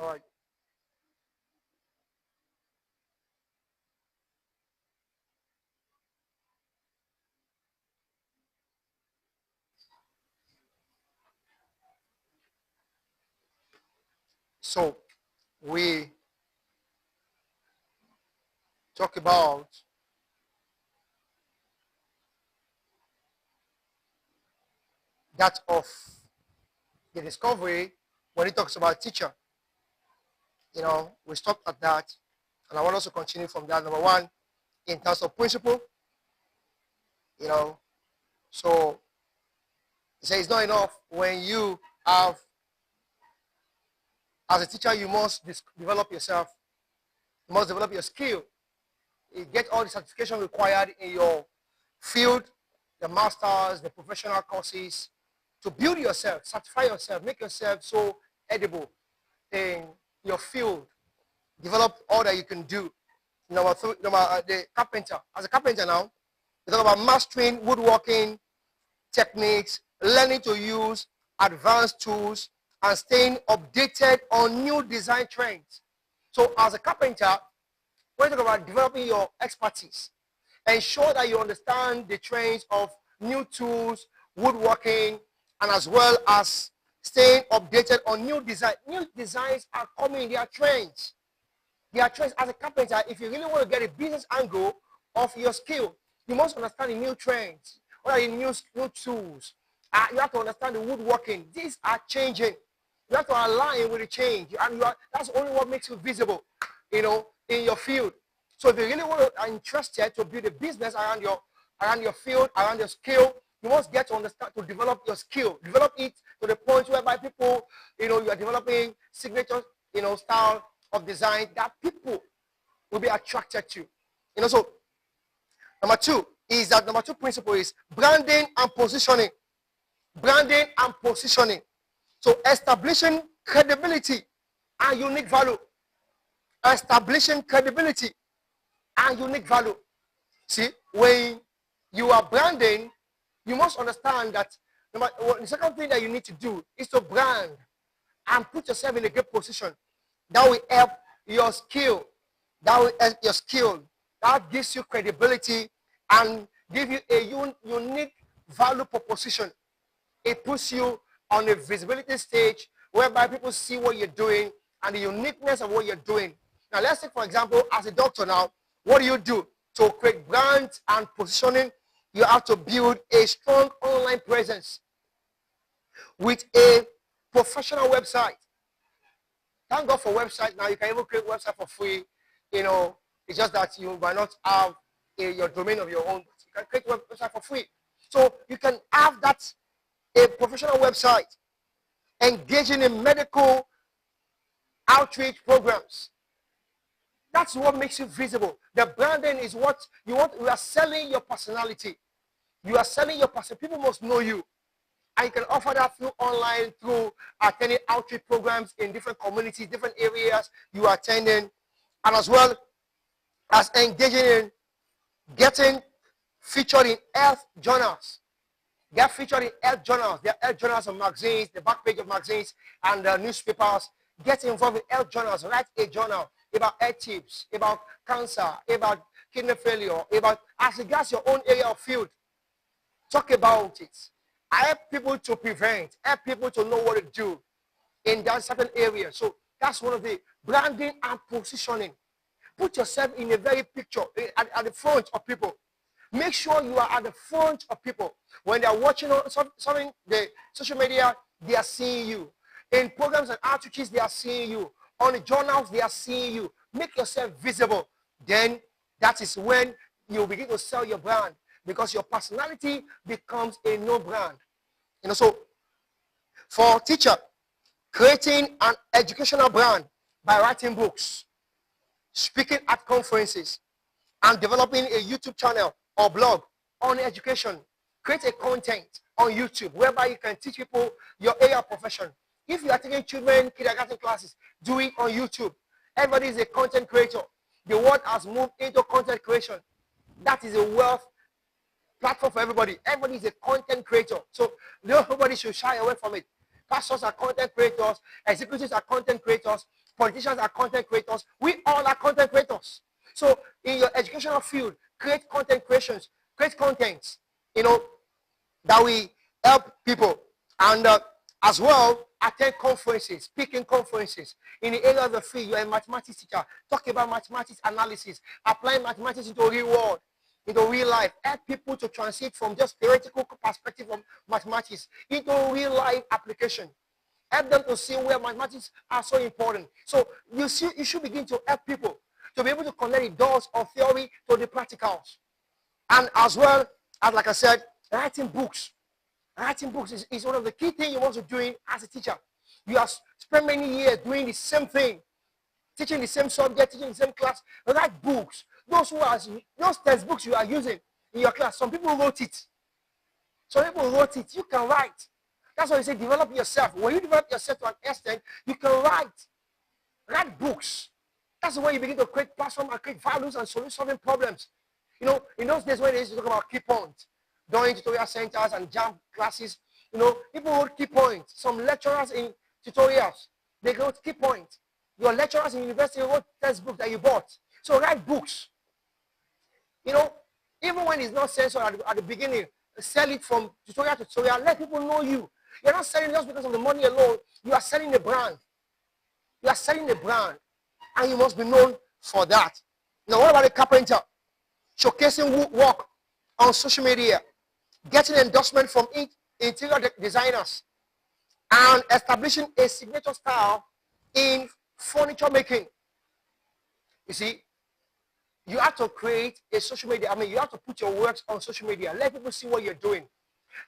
All right. So we talk about that of the discovery when it talks about teacher. We stopped at that, and I want us to continue from that. Number one, in terms of principle, you know, so say it's not enough when you have, as a teacher, you must develop yourself, you must develop your skill, you get all the certification required in your field, the masters, the professional courses, to build yourself, certify yourself, make yourself so edible in your field, develop all that you can do. Number three, the carpenter. As a carpenter now, we talk about mastering woodworking techniques, learning to use advanced tools, and staying updated on new design trends. So as a carpenter, when you talk about developing your expertise, ensure that you understand the trends of new tools, woodworking, and as well as staying updated on new design. New designs are coming, they are trends. They are trends. As a carpenter, if you really want to get a business angle of your skill, you must understand the new trends. What are the new tools? You have to understand the woodworking. These are changing. You have to align with the change. And that's only what makes you visible, in your field. So if you really are interested to build a business around your field, around your skill, you must get to understand, to develop your skill. Develop it to the point whereby people, you are developing signature, style of design that people will be attracted to. So number two principle is branding and positioning. Branding and positioning. So establishing credibility and unique value. Establishing credibility and unique value. See, when you are branding, you must understand that the second thing that you need to do is to brand and put yourself in a good position. That will help your skill. That gives you credibility and give you a unique value proposition. It puts you on a visibility stage whereby people see what you're doing and the uniqueness of what you're doing. Now, let's take, for example, as a doctor now, what do? To create brands and positioning, you have to build a strong online presence with a professional website. Thank God for website now. You can even create a website for free. It's just that you might not have your domain of your own. You can create a website for free. So you can have that, a professional website, engaging in medical outreach programs. That's what makes you visible. The branding is what you want. You are selling your personality. You are selling your person. People must know you. And you can offer that through online, through attending outreach programs in different communities, different areas you are attending, and as well as engaging in getting featured in health journals. Get featured in health journals. There are health journals and magazines, the back page of magazines and newspapers. Get involved in health journals. Write a journal about health tips, about cancer, about kidney failure, about as regards your own area of field. Talk about it. Help people to prevent, help people to know what to do in that certain area. So that's one of the branding and positioning. Put yourself in a very picture, at the front of people. Make sure you are at the front of people. When they are watching something, the social media, they are seeing you. In programs and outreaches, they are seeing you. On the journals, they are seeing you. Make yourself visible. Then that is when you begin to sell your brand, because your personality becomes a no brand. So for teacher, creating an educational brand by writing books, speaking at conferences, and developing a YouTube channel or blog on education. Create a content on YouTube whereby you can teach people your area of profession. If you are taking children kindergarten classes, do it on YouTube. Everybody is a content creator. The world has moved into content creation. That is a wealth platform for everybody. Everybody is a content creator. So nobody should shy away from it. Pastors are content creators. Executives are content creators. Politicians are content creators. We all are content creators. So in your educational field, create content creations, create contents, that we help people. And as well, attend conferences, speaking conferences. In the area of the field, you're a mathematics teacher. Talk about mathematics analysis, applying mathematics into real world, into real life. Help people to transit from just theoretical perspective of mathematics into real life application. Help them to see where mathematics are so important. So you should begin to help people to be able to connect the dots of theory to the practicals. And as well, as like I said, writing books. Writing books is one of the key things you want to do as a teacher. You have spent many years doing the same thing, teaching the same subject, teaching the same class. Write books. Those textbooks you are using in your class, some people wrote it. Some people wrote it. You can write. That's why you say develop yourself. When you develop yourself to an extent, you can write. Write books. That's the way you begin to create platform and create values and solving problems. In those days when they used to talk about key points, during tutorial centers and jam classes, people wrote key points. Some lecturers in tutorials, they wrote key points. Your lecturers in university wrote textbooks that you bought. So write books. Even when it's not censored at the beginning, sell it from tutorial to tutorial. Let people know you. You're not selling just because of the money alone. You are selling a brand. You are selling a brand. And you must be known for that. Now, what about a carpenter? Showcasing work on social media. Getting endorsement from interior designers. And establishing a signature style in furniture making. You see, you have to create a social media. You have to put your works on social media. Let people see what you're doing.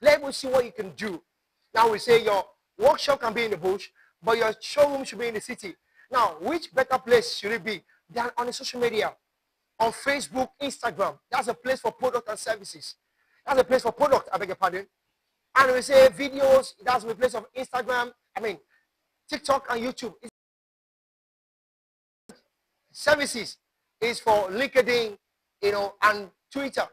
Let people see what you can do. Now we say your workshop can be in the bush, but your showroom should be in the city. Now, which better place should it be than on the social media? On Facebook, Instagram. That's a place for product and services. That's a place for product, I beg your pardon. And we say videos, that's a place of Instagram, TikTok and YouTube. Services is for LinkedIn, and Twitter.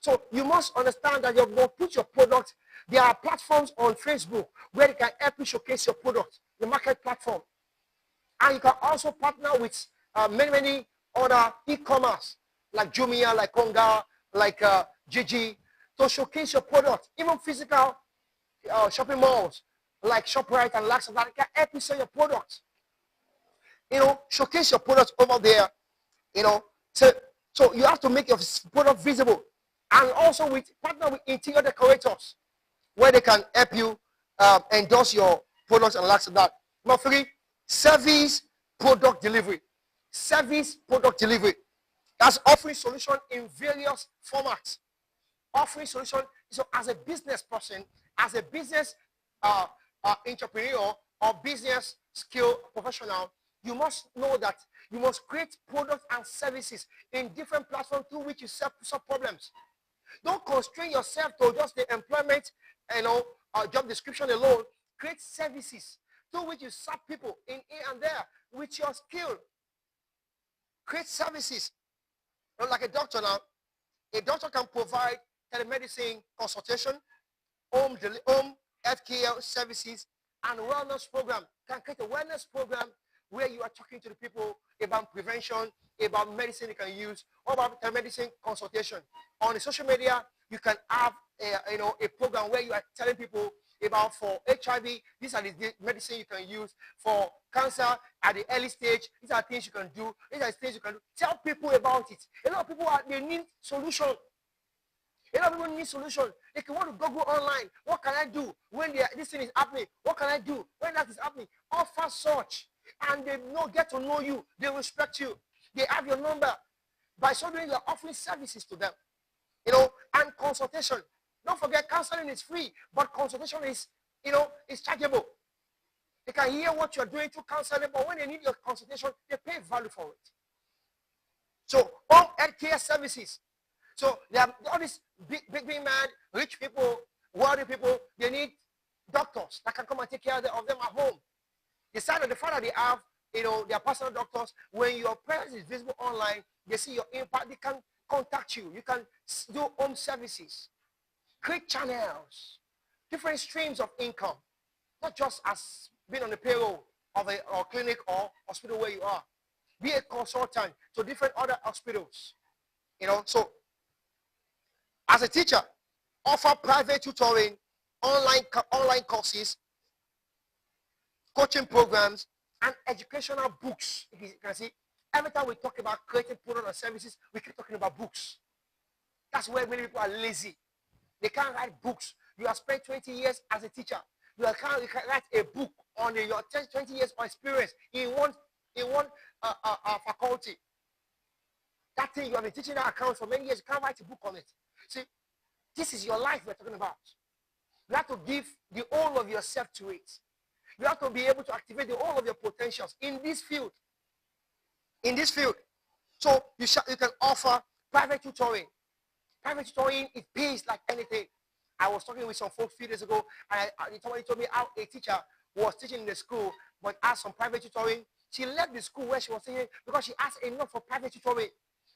So you must understand that you're going to put your product. There are platforms on Facebook where they can help you showcase your product, the market platform. And you can also partner with many other e-commerce like Jumia, like Konga, like Gigi, to showcase your product. Even physical shopping malls like ShopRite and Lux that can help you sell your product. Showcase your product over there. So you have to make your product visible. And also partner with interior decorators where they can help you endorse your products and like that. Number 3, service product delivery. Service product delivery. That's offering solution in various formats. Offering solution. So as a business person, as a business entrepreneur or business skill professional, you must know that you must create products and services in different platforms through which you solve problems. Don't constrain yourself to just the employment, job description alone. Create services through which you serve people in here and there with your skill. Create services. Like a doctor now, a doctor can provide telemedicine consultation, home healthcare services, and wellness program. Can create a wellness program where you are talking to the people about prevention, about medicine you can use, or about telemedicine consultation. On the social media, you can have a program where you are telling people about for HIV, these are the medicine you can use. For cancer at the early stage, these are things you can do. These are things you can do. Tell people about it. A lot of people they need solution. A lot of people need solution. They can want to go online. What can I do when this thing is happening? What can I do when that is happening? Offer such. And they get to know you. They respect you. They have your number. By so doing, you're offering services to them. And consultation. Don't forget, counseling is free, but consultation is chargeable. They can hear what you're doing through counseling, but when they need your consultation, they pay value for it. So, home healthcare services. So, they have all these big man, rich people, wealthy people, they need doctors that can come and take care of them at home. The fact that they have, their personal doctors, when your presence is visible online, they see your impact, they can contact you. You can do home services. Create channels, different streams of income, not just as being on the payroll of a or clinic or hospital where you are. Be a consultant to different other hospitals. So as a teacher, offer private tutoring, online courses, coaching programs, and educational books. You can see, every time we talk about creating products and services, we keep talking about books. That's where many people are lazy. They can't write books. You have spent 20 years as a teacher. You can write a book on your 20 years of experience in one faculty. That thing you have been teaching that account for many years, you can't write a book on it. See, this is your life we're talking about. You have to give the whole of yourself to it. You have to be able to activate the whole of your potentials in this field. In this field. So you can offer private tutoring. Private tutoring, it pays like anything. I was talking with some folks a few days ago, and somebody told me how a teacher was teaching in the school, but asked some private tutoring. She left the school where she was teaching because she asked enough for private tutoring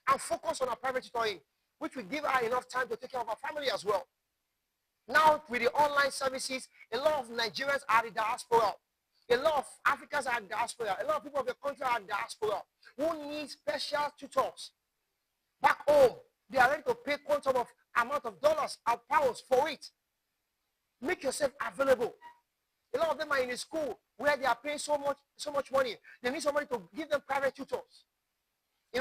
and focus on her private tutoring, which will give her enough time to take care of her family as well. Now, with the online services, a lot of Nigerians are in diaspora. A lot of Africans are in diaspora. A lot of people of the country are in diaspora who need special tutors. Back home, they are ready to pay quantum of amount of dollars or pounds for it. Make yourself available. A lot of them are in a school where they are paying so much money. They need somebody to give them private tutors.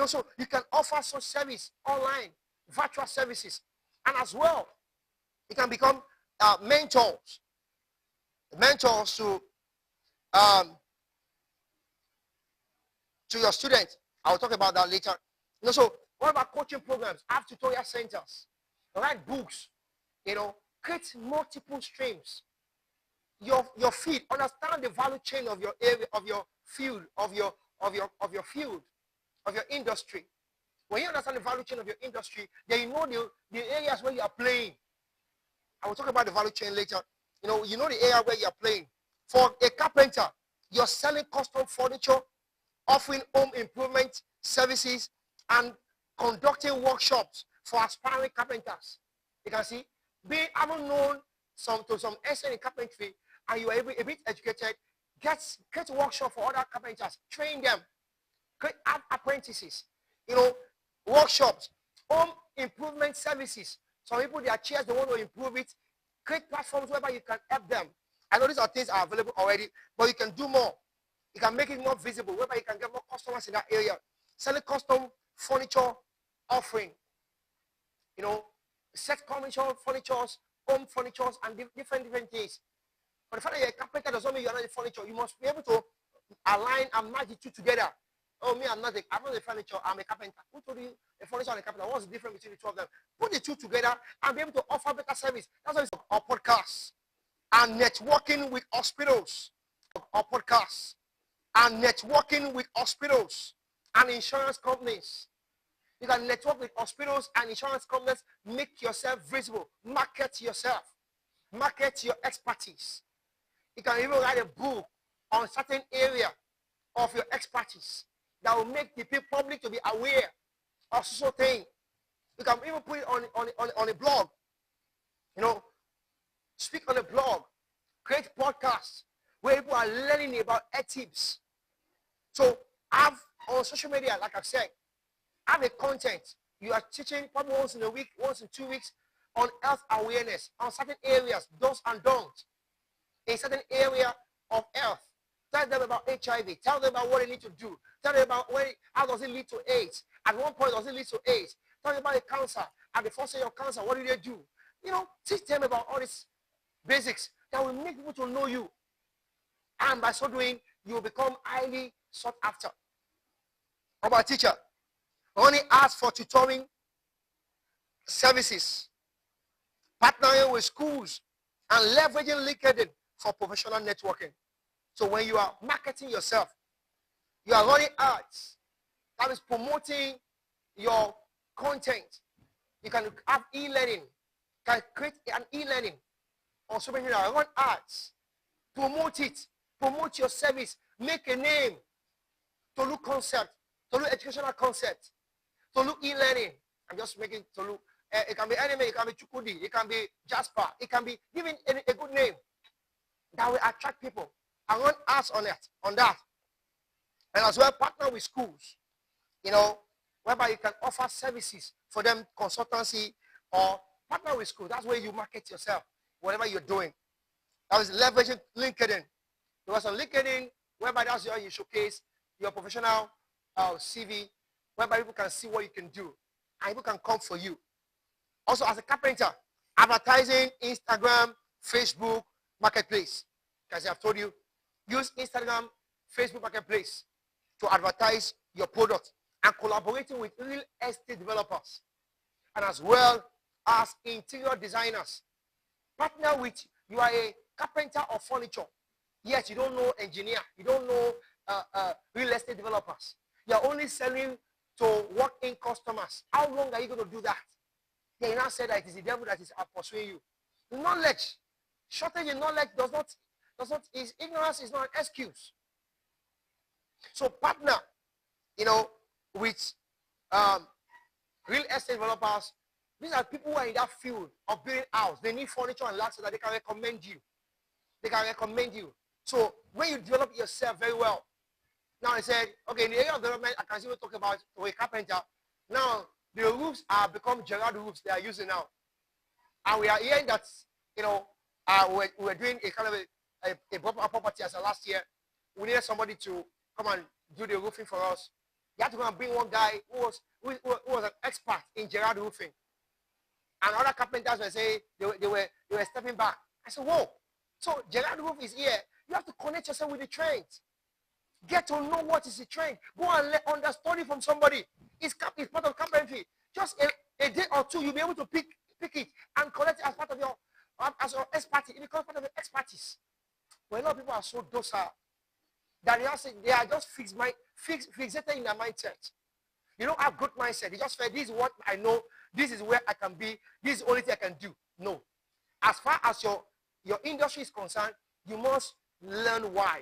So you can offer such service online, virtual services. And as well, you can become mentors to your students. I'll talk about that later. So what about coaching programs? Have tutorial centers. Write books. Create multiple streams. Your field. Understand the value chain of your area, of your field, of your field, of your industry. When you understand the value chain of your industry, then you know the areas where you are playing. I will talk about the value chain later. You know the area where you are playing. For a carpenter, you're selling custom furniture, offering home improvement services, and conducting workshops for aspiring carpenters. You can see, having known to some extent in carpentry, and you are a bit educated, get a workshop for other carpenters, train them, create apprentices, workshops, home improvement services. Some people, their chairs, they want to improve it. Create platforms whereby you can help them. I know these are things are available already, but you can do more. You can make it more visible, whereby you can get more customers in that area. Selling custom furniture offering. Set commercial furnitures, home furnitures, and different things. But the fact that you're a carpenter does not mean you're not a furniture. You must be able to align and match the two together. Oh, me, I'm not a furniture, I'm a carpenter. Who told you a furniture and a carpenter? What's the difference between the two of them? Put the two together and be able to offer better service. That's why it's our podcasts and networking with hospitals. Our podcasts and networking with hospitals and insurance companies. You can network with hospitals and insurance companies. Make yourself visible. Market yourself. Market your expertise. You can even write a book on a certain area of your expertise that will make the public to be aware of such a thing. You can even put it on a blog. Speak on a blog. Create podcasts where people are learning about ethics. So have on social media, like I've said, have a content. You are teaching probably once in a week, once in 2 weeks on health awareness, on certain areas, do's and don'ts. In certain area of health. Tell them about HIV. Tell them about what they need to do. Tell them about how does it lead to AIDS. At one point, does it lead to AIDS? Tell them about the cancer. At the first stage of cancer, what do they do? Teach them about all these basics that will make people to know you. And by so doing, you will become highly sought after. How about teacher? Only ask for tutoring services, partnering with schools, and leveraging LinkedIn for professional networking. So when you are marketing yourself, you are running ads. That is promoting your content. You can have e-learning. You can create an e-learning on social media. Run ads. Promote it. Promote your service. Make a name. Tolu concept. Tolu educational concept. Tolu e-learning. I'm just making Tolu. It can be anime. It can be Chukudi. It can be Jasper. It can be given a good name that will attract people. and run ads on that. And as well, partner with schools, whereby you can offer services for them, consultancy, or partner with schools. That's where you market yourself, whatever you're doing. That was leveraging LinkedIn. Because on LinkedIn, whereby that's where you showcase your professional CV, whereby people can see what you can do, and people can come for you. Also, as a carpenter, advertising, Instagram, Facebook, Marketplace. As I've told you, use Instagram, Facebook Marketplace to advertise your product and collaborating with real estate developers and as well as interior designers. Partner with, you are a carpenter or furniture, yet you don't know engineer, you don't know real estate developers. You're only selling to walk-in customers. How long are you going to do that? They now say that it is the devil that is pursuing you. Knowledge, shortage in knowledge ignorance is not an excuse. So partner, with real estate developers. These are people who are in that field of building house. They need furniture and land so that they can recommend you. They can recommend you. So when you develop yourself very well, now I said, okay, in the area of development, I can see we talk about for a carpenter. Now the roofs are become Gerard roofs they are using now. And we are hearing that, we're doing a kind of a property as a last year. We needed somebody to come and do the roofing for us. You had to go and bring one guy who was an expert in Gerard roofing. And other carpenters were saying they were stepping back. I said, whoa. So Gerard roof is here. You have to connect yourself with the trends. Get to know what is the trend. Go and understudy from somebody. It's part of carpentry. Just a day or two, you'll be able to pick it and collect it as part of your expertise. It becomes part of your expertise. But a lot of people are so docile that they are just fixated in their mindset. You don't have good mindset. They just say, this is what I know. This is where I can be. This is the only thing I can do. No. As far as your industry is concerned, you must learn why.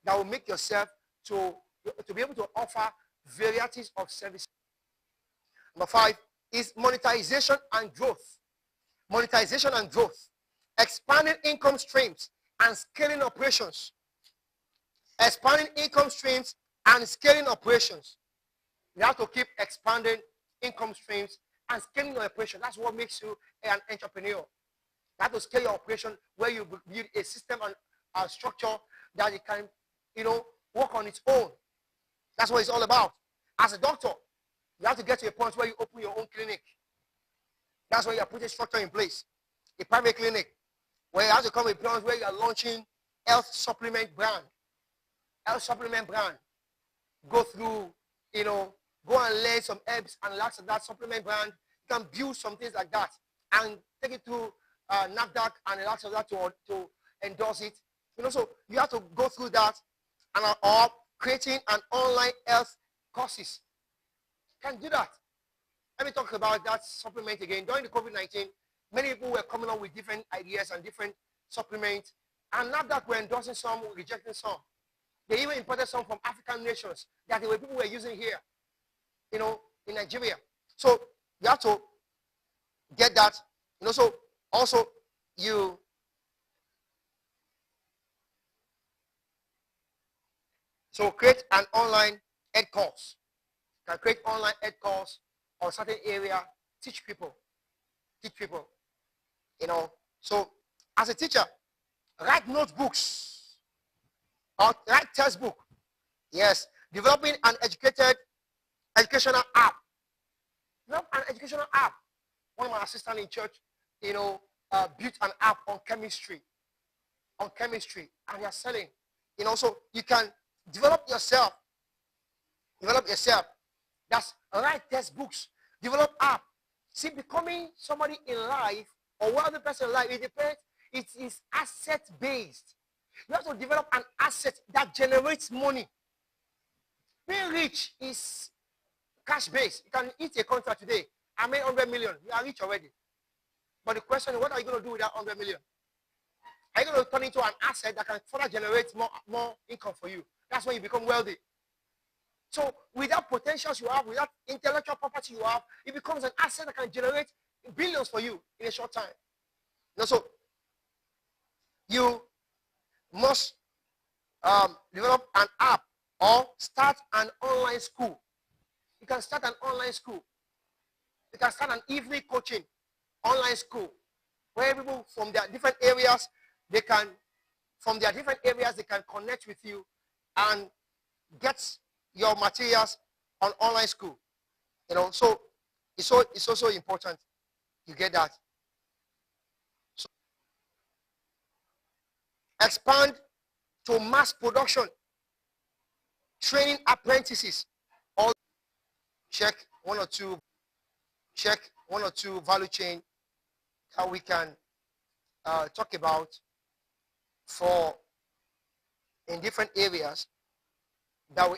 That will make yourself to be able to offer varieties of services. Number 5 is monetization and growth. Monetization and growth. Expanding income streams and scaling operations. Expanding income streams and scaling operations. You have to keep expanding income streams and scaling your operation. That's what makes you an entrepreneur. You have to scale your operation where you build a system and a structure that it can, work on its own. That's what it's all about. As a doctor, you have to get to a point where you open your own clinic. That's when you are putting structure in place. A private clinic, where you have to come with plans where you are launching health supplement brand. Health supplement brand. Go through, go and learn some herbs and lots of that supplement brand. You can build some things like that and take it to NAFDAC and lots of that to endorse it. So you have to go through that and or creating an online health courses. You can do that. Let me talk about that supplement again. During the COVID-19, many people were coming up with different ideas and different supplements. And NAFDAC were endorsing some, rejecting some. They even imported some from African nations that people were using here, in Nigeria. So you have to get that. So also create an online ed course. You can create online ed course or certain area, teach people. So as a teacher, write notebooks or write textbook. Yes, developing an educational app. Develop an educational app. One of my assistants in church, built an app on chemistry, and they're selling. So you can develop yourself. That's write textbooks, develop app. See, becoming somebody in life or wealthy person in life, it depends. It is asset based. You have to develop an asset that generates money. Being rich is cash based. You can hit a contract today. I made 100 million. You are rich already. But the question is, what are you going to do with that 100 million? Are you going to turn into an asset that can further generate more income for you? That's when you become wealthy. So with that potentials you have, with that intellectual property you have, it becomes an asset that can generate billions for you in a short time. So you must develop an app or start an online school. You can start an online school. You can start an evening coaching online school where people from their different areas, they can connect with you and get your materials on online school. So it's also important you get that. So expand to mass production, training apprentices, or check one or two value chain that we can talk about for in different areas that we